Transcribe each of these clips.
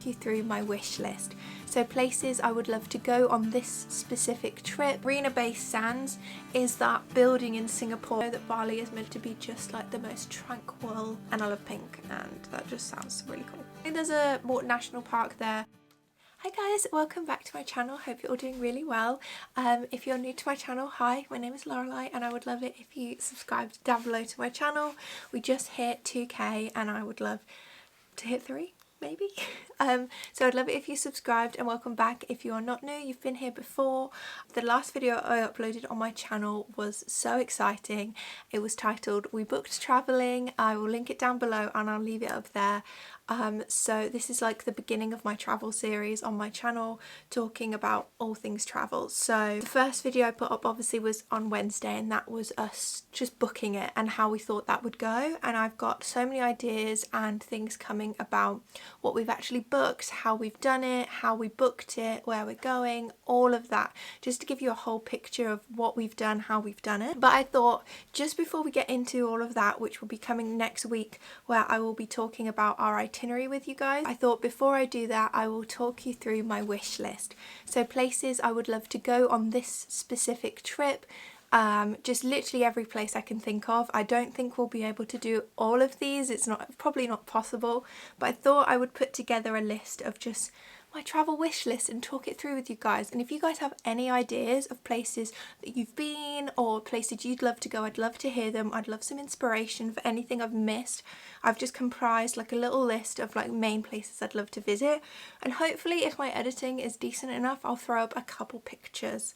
you through my wish list. So places I would love to go on this specific trip. Marina Bay Sands is that building in Singapore. I know that Bali is meant to be just like the most tranquil, and I love pink, and that just sounds really cool. I think there's a more national park there. Hi guys, welcome back to my channel. Hope you're all doing really well. If you're new to my channel, hi, my name is Lorelei and I would love it if you subscribed down below to my channel. We just hit 2k and I would love to hit 3. Maybe. So I'd love it if you subscribed, and welcome back if you are not new, you've been here before. The last video I uploaded on my channel was so exciting. It was titled We Booked Travelling. I will link it down below and I'll leave it up there. So this is like the beginning of my travel series on my channel, talking about all things travel. So the first video I put up obviously was on Wednesday, and that was us just booking it and how we thought that would go. And I've got so many ideas and things coming about what we've actually booked, how we've done it, how we booked it, where we're going, all of that, just to give you a whole picture of what we've done, how we've done it. But I thought just before we get into all of that, which will be coming next week, where I will be talking about our itinerary with you guys, I thought before I do that I will talk you through my wish list. So places I would love to go on this specific trip. Just literally every place I can think of. I don't think we'll be able to do all of these, it's probably not possible, but I thought I would put together a list of just my travel wish list and talk it through with you guys. And if you guys have any ideas of places that you've been or places you'd love to go, I'd love to hear them. I'd love some inspiration for anything I've missed. I've just comprised like a little list of like main places I'd love to visit, and hopefully if my editing is decent enough I'll throw up a couple pictures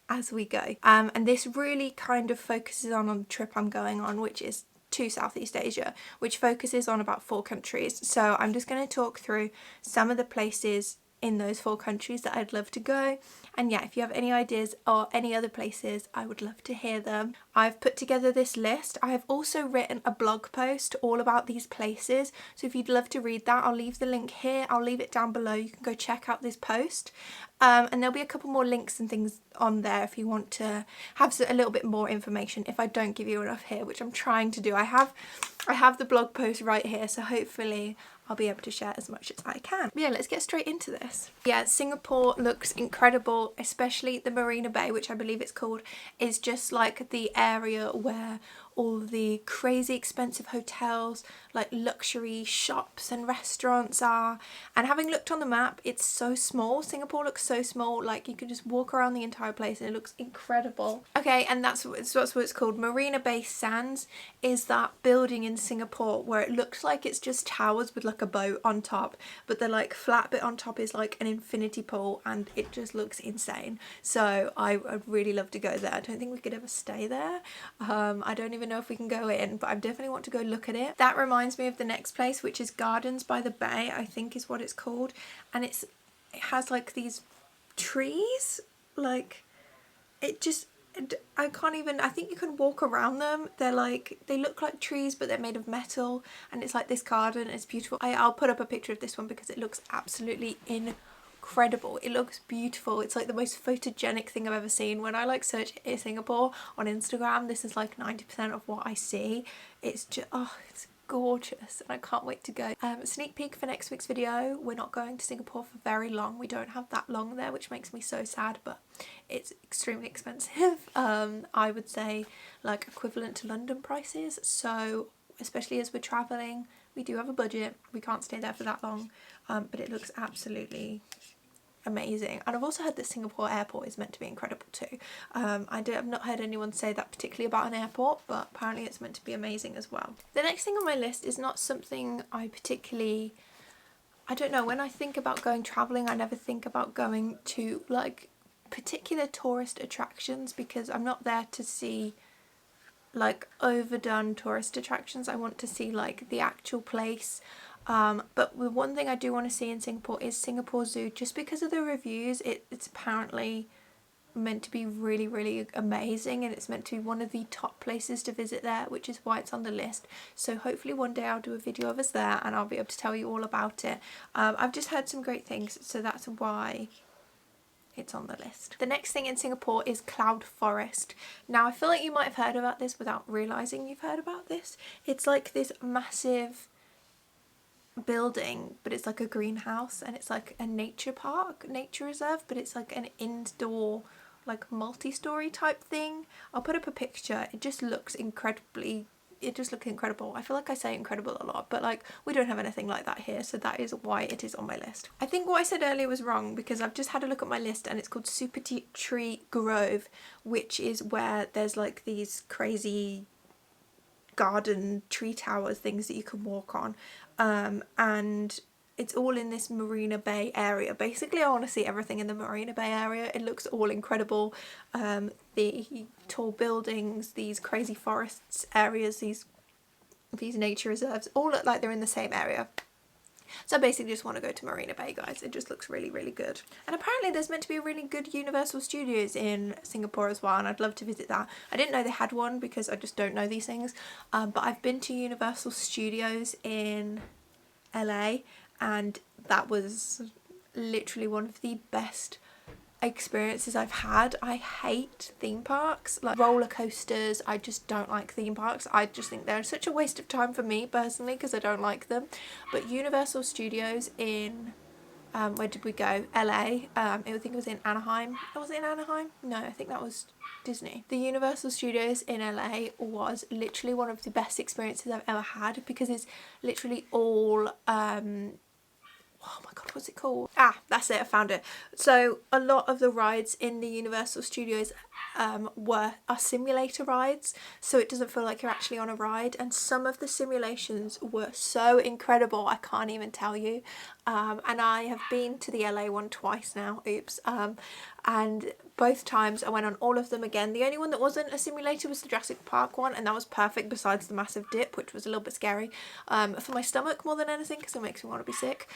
as we go. And this really kind of focuses on the trip I'm going on, which is to Southeast Asia, which focuses on about 4 countries. So I'm just going to talk through some of the places in those 4 countries that I'd love to go. And yeah, if you have any ideas or any other places, I would love to hear them. I've put together this list. I have also written a blog post all about these places, so if you'd love to read that, I'll leave the link here, I'll leave it down below, you can go check out this post. And there'll be a couple more links and things on there if you want to have a little bit more information, if I don't give you enough here, which I'm trying to do. I have the blog post right here, so hopefully I'll be able to share as much as I can. But yeah, let's get straight into this. Yeah, Singapore looks incredible, especially the Marina Bay, which I believe it's called, is just like the area where all the crazy expensive hotels, like luxury shops and restaurants are. And having looked on the map, it's so small. Singapore looks so small, like you could just walk around the entire place and it looks incredible. Okay, and that's what it's called. Marina Bay Sands is that building in Singapore where it looks like it's just towers with like a boat on top, but the like flat bit on top is like an infinity pool, and it just looks insane. So I'd really love to go there. I don't think we could ever stay there. I don't even know if we can go in, but I definitely want to go look at it. That reminds me of the next place, which is Gardens by the Bay, I think is what it's called, and it has like these trees, like I can't even, I think you can walk around them. They're like, they look like trees but they're made of metal, and it's like this garden. It's beautiful. I'll put up a picture of this one because it looks absolutely incredible. It looks beautiful. It's like the most photogenic thing I've ever seen. When I like search Singapore on Instagram, this is like 90% of what I see. It's just, oh, it's gorgeous, and I can't wait to go. Sneak peek for next week's video, we're not going to Singapore for very long. We don't have that long there, which makes me so sad, but it's extremely expensive. I would say like equivalent to London prices, so especially as we're traveling, we do have a budget, we can't stay there for that long, but it looks absolutely amazing. And I've also heard that Singapore airport is meant to be incredible too. I've not heard anyone say that particularly about an airport, but apparently it's meant to be amazing as well. The next thing on my list is not something I don't know, when I think about going travelling, I never think about going to like particular tourist attractions, because I'm not there to see like overdone tourist attractions. I want to see like the actual place. But the one thing I do want to see in Singapore is Singapore Zoo, just because of the reviews. It's apparently meant to be really, really amazing, and it's meant to be one of the top places to visit there, which is why it's on the list. So hopefully one day I'll do a video of us there and I'll be able to tell you all about it. I've just heard some great things, so that's why it's on the list. The next thing in Singapore is Cloud Forest. Now I feel like you might have heard about this without realising you've heard about this. It's like this massive building, but it's like a greenhouse, and it's like a nature park, nature reserve, but it's like an indoor, like multi-story type thing. I'll put up a picture. It just looks incredible. I feel like I say incredible a lot, but like we don't have anything like that here, so that is why it is on my list. I think what I said earlier was wrong, because I've just had a look at my list and it's called Super Tree Grove, which is where there's like these crazy garden tree towers things that you can walk on, and it's all in this Marina Bay area. Basically, I want to see everything in the Marina Bay area. It looks all incredible. The tall buildings, these crazy forests areas, these nature reserves, all look like they're in the same area. So I basically just want to go to Marina Bay, guys. It just looks really, really good. And apparently there's meant to be a really good Universal Studios in Singapore as well, and I'd love to visit that. I didn't know they had one because I just don't know these things. But I've been to Universal Studios in LA, and that was literally one of the best experiences I've had. I hate theme parks, like roller coasters. I just don't like theme parks. I just think they're such a waste of time for me personally, because I don't like them. But Universal Studios in where did we go? LA. I think it was in Anaheim. Was it in Anaheim? No, I think that was Disney. The Universal Studios in LA was literally one of the best experiences I've ever had, because it's literally all oh my god, what's it called? Ah, that's it, I found it. So a lot of the rides in the Universal Studios are simulator rides, so it doesn't feel like you're actually on a ride, and some of the simulations were so incredible, I can't even tell you. And I have been to the LA one twice now, oops, and both times I went on all of them again. The only one that wasn't a simulator was the Jurassic Park one, and that was perfect, besides the massive dip, which was a little bit scary for my stomach more than anything, because it makes me want to be sick,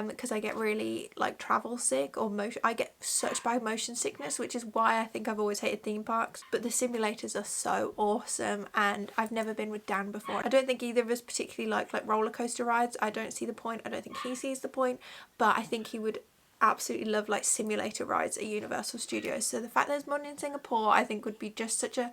because I get really like travel sick, or I get such bad motion sickness, which is why I think I've always hated theme parks. But the simulators are so awesome, and I've never been with Dan before. I don't think either of us particularly like roller coaster rides. I don't see the point. I don't think he sees the point, but I think he would absolutely love like simulator rides at Universal Studios. So the fact there's one in Singapore, I think would be just such a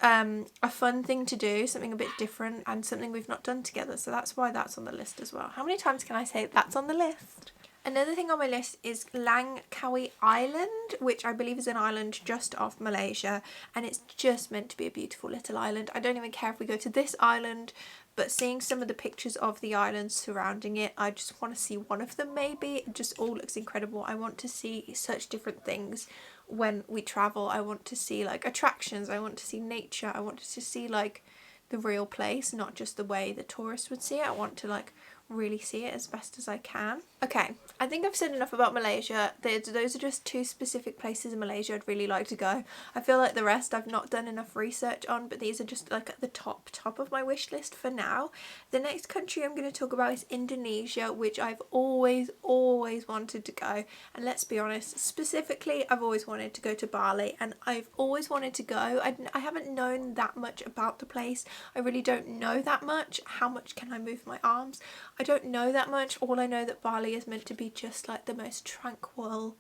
fun thing to do, something a bit different, and something we've not done together. So that's why that's on the list as well. How many times can I say that's on the list? Another thing on my list is Langkawi Island, which I believe is an island just off Malaysia, and it's just meant to be a beautiful little island. I don't even care if we go to this island, but seeing some of the pictures of the islands surrounding it, I just want to see one of them maybe. It just all looks incredible. I want to see such different things when we travel. I want to see like attractions, I want to see nature, I want to see like the real place, not just the way the tourists would see it. I want to like really see it as best as I can. Okay, I think I've said enough about Malaysia. Those are just two specific places in Malaysia I'd really like to go. I feel like the rest I've not done enough research on, but these are just like at the top of my wish list for now. The next country I'm going to talk about is Indonesia, which I've always wanted to go. And let's be honest, specifically I've always wanted to go to Bali, and I've always wanted to go. I haven't known that much about the place. I really don't know that much. How much can I move my arms? I don't know that much. All I know that Bali is meant to be just like the most tranquil,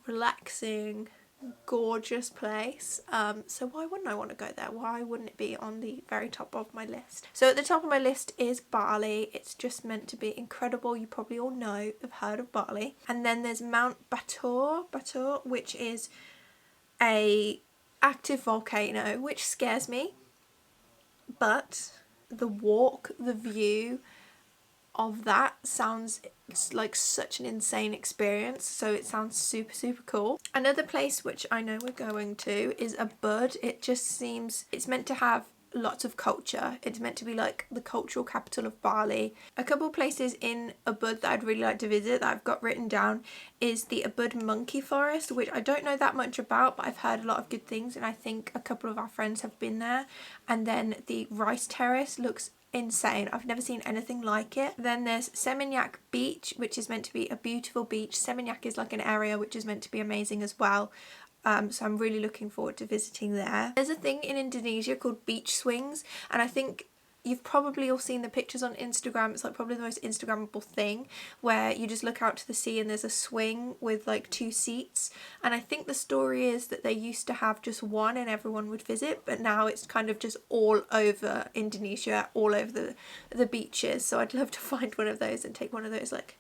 relaxing, gorgeous place. So why wouldn't I want to go there? Why wouldn't it be on the very top of my list? So at the top of my list is Bali. It's just meant to be incredible. You probably all have heard of Bali. And then there's Mount Batur, which is a active volcano, which scares me. But the walk, the view of that sounds like such an insane experience, so it sounds super cool. Another place which I know we're going to is Ubud. It just seems it's meant to have lots of culture. It's meant to be like the cultural capital of Bali. A couple places in Ubud that I'd really like to visit that I've got written down is the Ubud Monkey Forest, which I don't know that much about, but I've heard a lot of good things, and I think a couple of our friends have been there. And then the Rice Terrace looks insane. I've never seen anything like it. Then there's Seminyak Beach, which is meant to be a beautiful beach. Seminyak is like an area which is meant to be amazing as well. So I'm really looking forward to visiting there. There's a thing in Indonesia called beach swings, and I think you've probably all seen the pictures on Instagram. It's like probably the most Instagrammable thing, where you just look out to the sea and there's a swing with like 2 seats. And I think the story is that they used to have just one and everyone would visit, but now it's kind of just all over Indonesia, all over the beaches. So I'd love to find one of those and take one of those like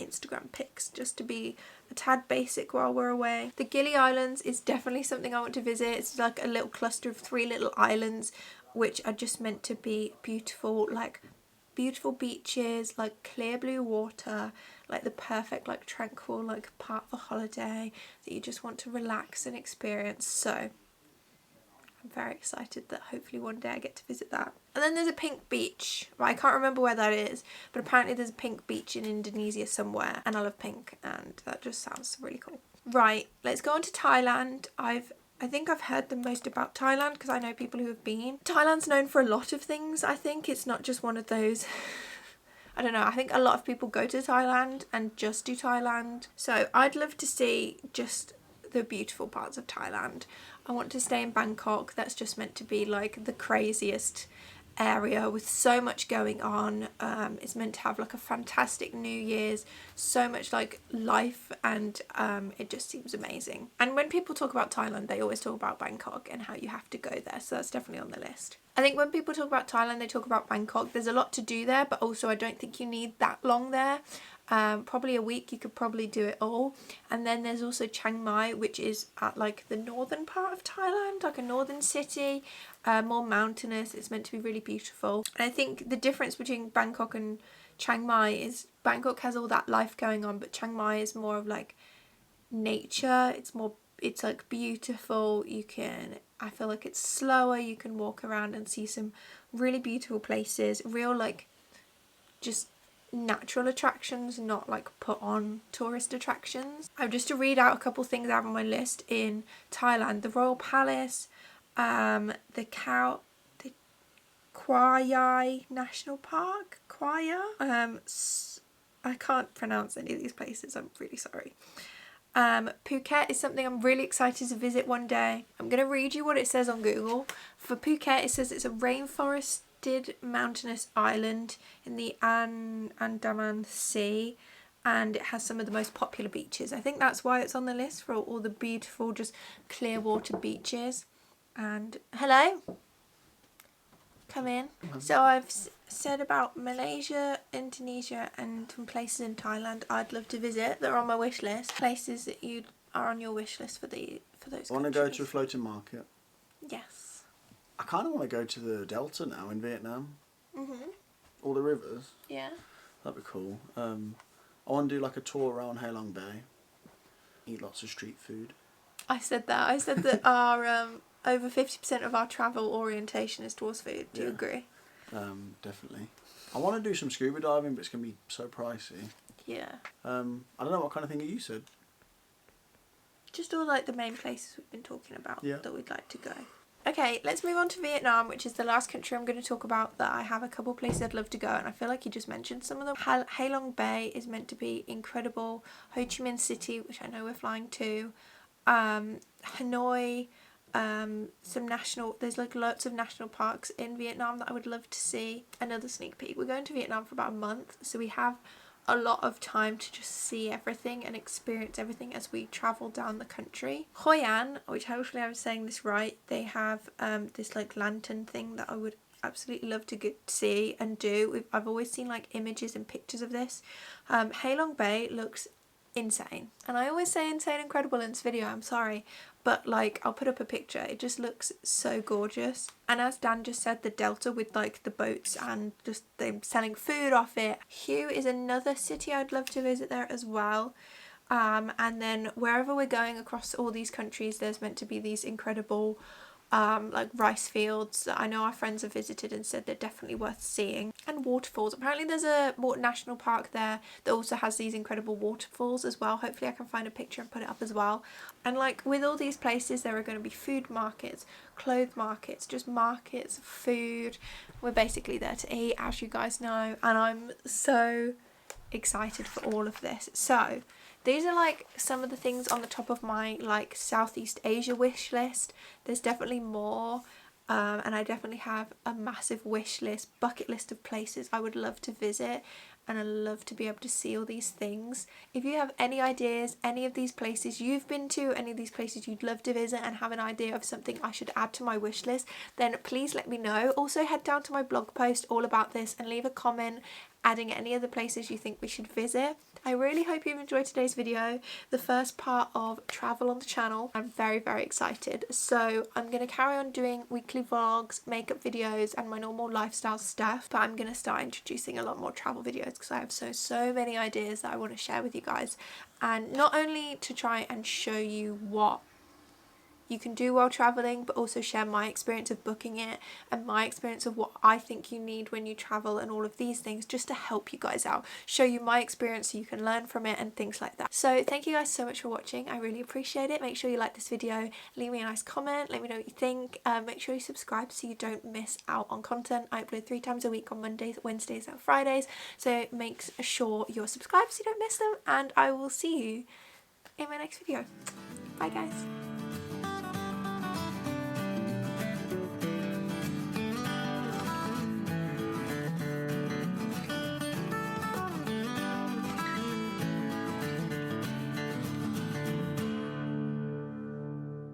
Instagram pics, just to be a tad basic while we're away. The Gili Islands is definitely something I want to visit. It's like a little cluster of 3 little islands which are just meant to be beautiful, like beautiful beaches, like clear blue water, like the perfect like tranquil like part of a holiday that you just want to relax and experience. So I'm very excited that hopefully one day I get to visit that. And then there's a pink beach. Right, I can't remember where that is, but apparently there's a pink beach in Indonesia somewhere, and I love pink, and that just sounds really cool. Right, let's go on to Thailand. I think I've heard the most about Thailand because I know people who have been. Thailand's known for a lot of things, I think. It's not just one of those... I don't know, I think a lot of people go to Thailand and just do Thailand. So I'd love to see just the beautiful parts of Thailand. I want to stay in Bangkok. That's just meant to be like the craziest area with so much going on. It's meant to have like a fantastic New Year's, so much like life, and it just seems amazing. And when people talk about Thailand, they always talk about Bangkok and how you have to go there, so that's definitely on the list. I think when people talk about Thailand, they talk about Bangkok. There's a lot to do there, but also I don't think you need that long there. Probably a week you could probably do it all. And then there's also Chiang Mai, which is at like the northern part of Thailand, like a northern city, more mountainous. It's meant to be really beautiful. And I think the difference between Bangkok and Chiang Mai is Bangkok has all that life going on, but Chiang Mai is more of like nature. It's like beautiful. I feel like it's slower. You can walk around and see some really beautiful places, real like just natural attractions, not like put on tourist attractions. Just to read out a couple things out on my list in Thailand: the Royal Palace, the Khao Yai National Park, I can't pronounce any of these places, I'm really sorry. Phuket is something I'm really excited to visit one day. I'm going to read you what it says on Google. For Phuket, it says it's a rainforested mountainous island in the Andaman Sea, and it has some of the most popular beaches. I think that's why it's on the list, for all the beautiful just clear water beaches. And hello, come in. So I've said about Malaysia, Indonesia, and some places in Thailand I'd love to visit. They're on my wish list. Places that you are on your wish list for those countries. I want to go to a floating market. Yes. I kind of want to go to the Delta now in Vietnam. All the rivers. Yeah. That'd be cool. I want to do like a tour around Ha Long Bay. Eat lots of street food. I said that our over 50% of our travel orientation is towards food. Do you agree? Definitely. I want to do some scuba diving, but it's going to be so pricey. Yeah. I don't know what kind of thing you said. Just all like the main places we've been talking about that we'd like to go. Okay, let's move on to Vietnam, which is the last country I'm going to talk about that I have a couple places I'd love to go, and I feel like you just mentioned some of them. Ha Long Bay is meant to be incredible. Ho Chi Minh City, which I know we're flying to. Hanoi. There's like lots of national parks in Vietnam that I would love to see. Another sneak peek, we're going to Vietnam for about a month, so we have a lot of time to just see everything and experience everything as we travel down the country. Hoi An, which hopefully I'm saying this right, they have this like lantern thing that I would absolutely love to get to see and do. I've always seen like images and pictures of this. Ha Long Bay looks insane, and I always say insane incredible in this video, I'm sorry, but like I'll put up a picture. It just looks so gorgeous. And as Dan just said, the Delta with like the boats and just them selling food off it. Hue is another city I'd love to visit there as well. And then wherever we're going across all these countries, there's meant to be these incredible like rice fields that I know our friends have visited and said they're definitely worth seeing. And waterfalls. Apparently there's a national park there that also has these incredible waterfalls as well. Hopefully I can find a picture and put it up as well. And like with all these places, there are going to be food markets, clothes markets, just markets, food. We're basically there to eat, as you guys know, and I'm so excited for all of this. So these are like some of the things on the top of my like Southeast Asia wish list. There's definitely more. and I definitely have a massive wish list, bucket list of places I would love to visit, and I love to be able to see all these things. If you have any ideas, any of these places you've been to, any of these places you'd love to visit and have an idea of something I should add to my wish list, then please let me know. Also head down to my blog post all about this and leave a comment adding any other places you think we should visit. I really hope you've enjoyed today's video, the first part of travel on the channel. I'm very, very excited. So I'm going to carry on doing weekly vlogs, makeup videos and my normal lifestyle stuff, but I'm going to start introducing a lot more travel videos because I have so many ideas that I want to share with you guys, and not only to try and show you what you can do while traveling, but also share my experience of booking it and my experience of what I think you need when you travel and all of these things, just to help you guys out, show you my experience so you can learn from it and things like that. So thank you guys so much for watching. I really appreciate it. Make sure you like this video, leave me a nice comment, let me know what you think. Make sure you subscribe so you don't miss out on content. I upload 3 times a week on Mondays, Wednesdays and Fridays, so make sure you're subscribed so you don't miss them, and I will see you in my next video. Bye guys.